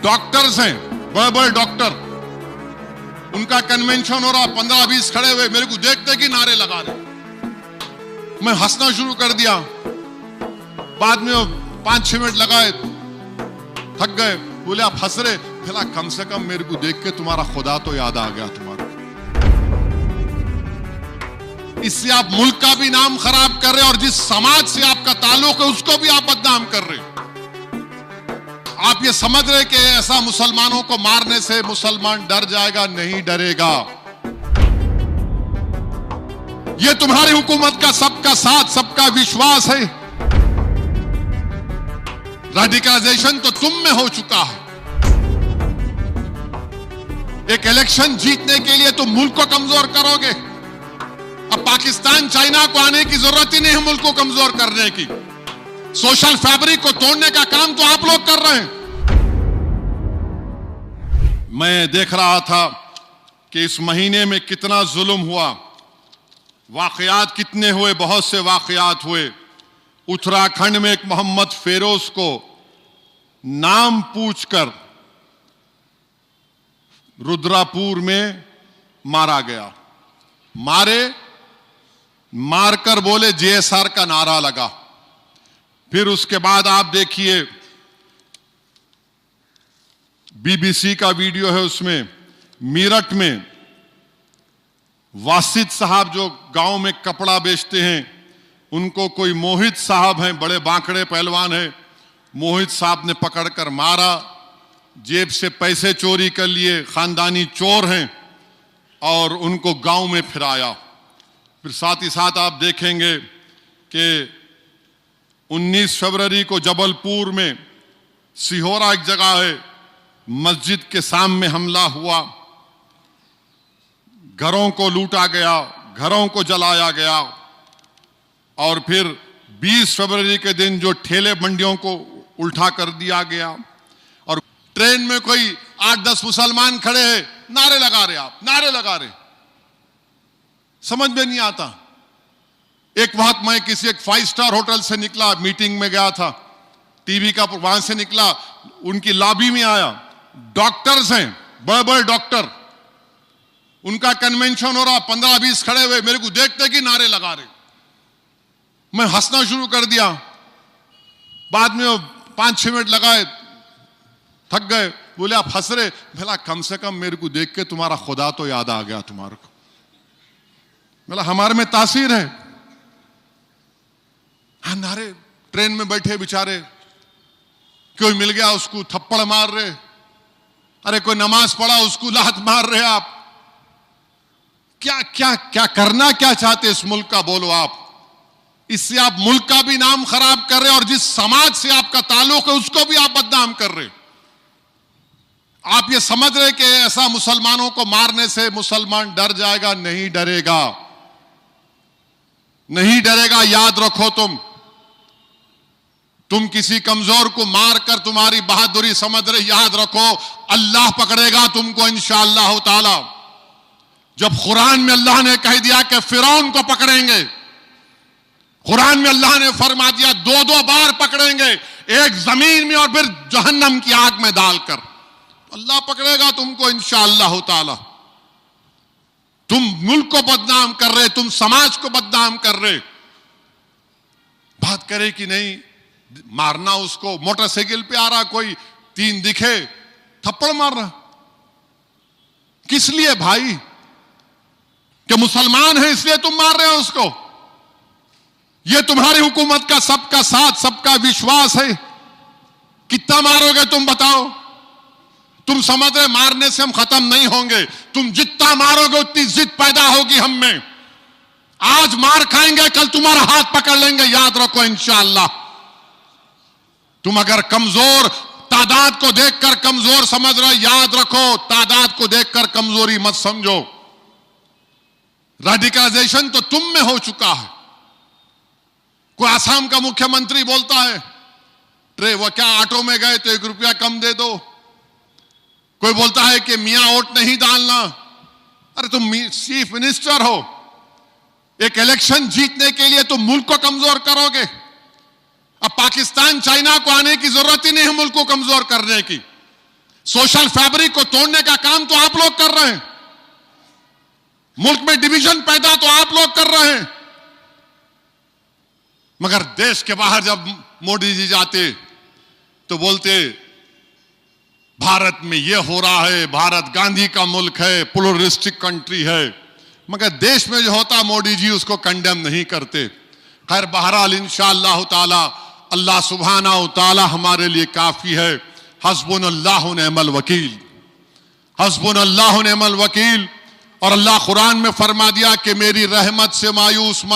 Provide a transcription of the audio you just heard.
Doctors हैं, बड़े बड़े डॉक्टर, उनका कन्वेंशन हो रहा, 15-20 खड़े हुए मेरे को देखते कि नारे लगा रहे। मैं हंसना शुरू कर दिया। बाद में 5-6 मिनट लगाए, थक गए, बोले आप हंस रहे, फिर कम से कम मेरे को देख के तुम्हारा खुदा तो याद आ गया तुम्हारा। इससे आप मुल्क का भी नाम खराब कर रहे और जिस समाज से आपका ताल्लुक है उसको भी आप बदनाम कर रहे। आप ये समझ रहे कि ऐसा मुसलमानों को मारने से मुसलमान डर जाएगा? नहीं डरेगा। ये तुम्हारी हुकूमत का सबका साथ, सबका विश्वास है। रेडिकलाइजेशन तो तुम में हो चुका है। एक इलेक्शन जीतने के लिए तुम मुल्क को कमजोर करोगे। अब पाकिस्तान चाइना को आने की जरूरत ही नहीं है मुल्क को कमजोर करने की। सोशल फैब्रिक को तोड़ने का काम तो आप लोग कर रहे हैं। मैं देख रहा था कि इस महीने में कितना जुल्म हुआ, वाकयात कितने हुए, बहुत से वाकयात हुए। उत्तराखंड में एक मोहम्मद फेरोज को नाम पूछकर रुद्रापुर में मारा गया। मारकर बोले जेएसआर का नारा लगा। फिर उसके बाद आप देखिए, बीबीसी का वीडियो है, उसमें मीरठ में वासिद साहब जो गांव में कपड़ा बेचते हैं, उनको कोई मोहित साहब हैं, बड़े बांकड़े पहलवान हैं, मोहित साहब ने पकड़कर मारा, जेब से पैसे चोरी कर लिए, खानदानी चोर हैं, और उनको गांव में फिराया। फिर साथ ही साथ आप देखेंगे कि 19 फरवरी को जबलपुर में, सिहोरा एक जगह है, मस्जिद के सामने हमला हुआ, घरों को लूटा गया, घरों को जलाया गया। और फिर 20 फरवरी के दिन जो ठेले मंडियों को उल्टा कर दिया गया, और ट्रेन में कोई 8-10 मुसलमान खड़े हैं, नारे लगा रहे, आप नारे लगा रहे, समझ में नहीं आता। एक वक्त मैं किसी एक 5 स्टार होटल से निकला, मीटिंग में गया था, टीवी का, वहां से निकला, उनकी लॉबी में आया, डॉक्टर्स हैं, बड़े बड़े डॉक्टर, उनका कन्वेंशन हो रहा, 15-20 खड़े हुए मेरे को देखते कि नारे लगा रहे। मैं हंसना शुरू कर दिया। बाद में 5-6 मिनट लगाए, थक गए, बोले आप हंस रहे, भला कम से कम मेरे को देख के तुम्हारा खुदा तो याद आ गया तुम्हारे को। बोला हमारे में तासीर है। हाँ, नारे, ट्रेन में बैठे बेचारे, कोई मिल गया उसको थप्पड़ मार रहे, अरे कोई नमाज पढ़ा उसको लात मार रहे। आप क्या क्या क्या करना क्या चाहते इस मुल्क का, बोलो आप। इससे आप मुल्क का भी नाम खराब कर रहे और जिस समाज से आपका ताल्लुक है उसको भी आप बदनाम कर रहे। आप ये समझ रहे कि ऐसा मुसलमानों को मारने से मुसलमान डर जाएगा? नहीं डरेगा, नहीं डरेगा। याद रखो, तुम किसी कमजोर को मारकर तुम्हारी बहादुरी समझ रहे, याद रखो अल्लाह पकड़ेगा तुमको इंशाअल्लाह ताला। जब कुरान में अल्लाह ने कह दिया कि फिरौन को पकड़ेंगे, कुरान में अल्लाह ने फरमा दिया 2-2 बार पकड़ेंगे, एक जमीन में और फिर जहन्नम की आग में डालकर, अल्लाह पकड़ेगा तुमको इंशाअल्लाह ताला। तुम मुल्क को बदनाम कर रहे, तुम समाज को बदनाम कर रहे। बात करे कि नहीं मारना उसको, मोटरसाइकिल पे आ रहा कोई, 3 दिखे, थप्पड़ मार रहा। किस लिए भाई? कि मुसलमान है इसलिए तुम मार रहे हो उसको? ये तुम्हारी हुकूमत का सबका साथ, सबका विश्वास है। कितना मारोगे तुम बताओ? तुम समझ रहे मारने से हम खत्म नहीं होंगे। तुम जितना मारोगे उतनी जिद पैदा होगी हम में। आज मार खाएंगे, कल तुम्हारा हाथ पकड़ लेंगे, याद रखो इंशाअल्लाह। तुम अगर कमजोर, तादाद को देखकर कमजोर समझ रहे, याद रखो तादाद को देखकर कमजोरी मत समझो। रेडिकलाइजेशन तो तुम में हो चुका है। कोई आसाम का मुख्यमंत्री बोलता है वो क्या ऑटो में गए तो 1 रुपया कम दे दो। कोई बोलता है कि मियां वोट नहीं डालना। अरे तुम चीफ मिनिस्टर हो, एक इलेक्शन जीतने के लिए तुम मुल्क को कमजोर करोगे। अब पाकिस्तान चाइना को आने की जरूरत ही नहीं है मुल्क को कमजोर करने की। सोशल फैब्रिक को तोड़ने का काम तो आप लोग कर रहे हैं, मुल्क में डिवीजन पैदा तो आप लोग कर रहे हैं। मगर देश के बाहर जब मोदी जी जाते तो बोलते भारत में यह हो रहा है, भारत गांधी का मुल्क है, प्लूरलिस्टिक कंट्री है। मगर देश में जो होता मोदी जी उसको कंडेम नहीं करते। खैर बहरहाल इंशाअल्लाह ताला अल्लाह सुब्हाना व ताला हमारे लिए काफी है। हस्बुनल्लाहु व निअमल वकील, हस्बुनल्लाहु व निअमल वकील। और अल्लाह कुरान में फरमा दिया कि मेरी रहमत से मायूस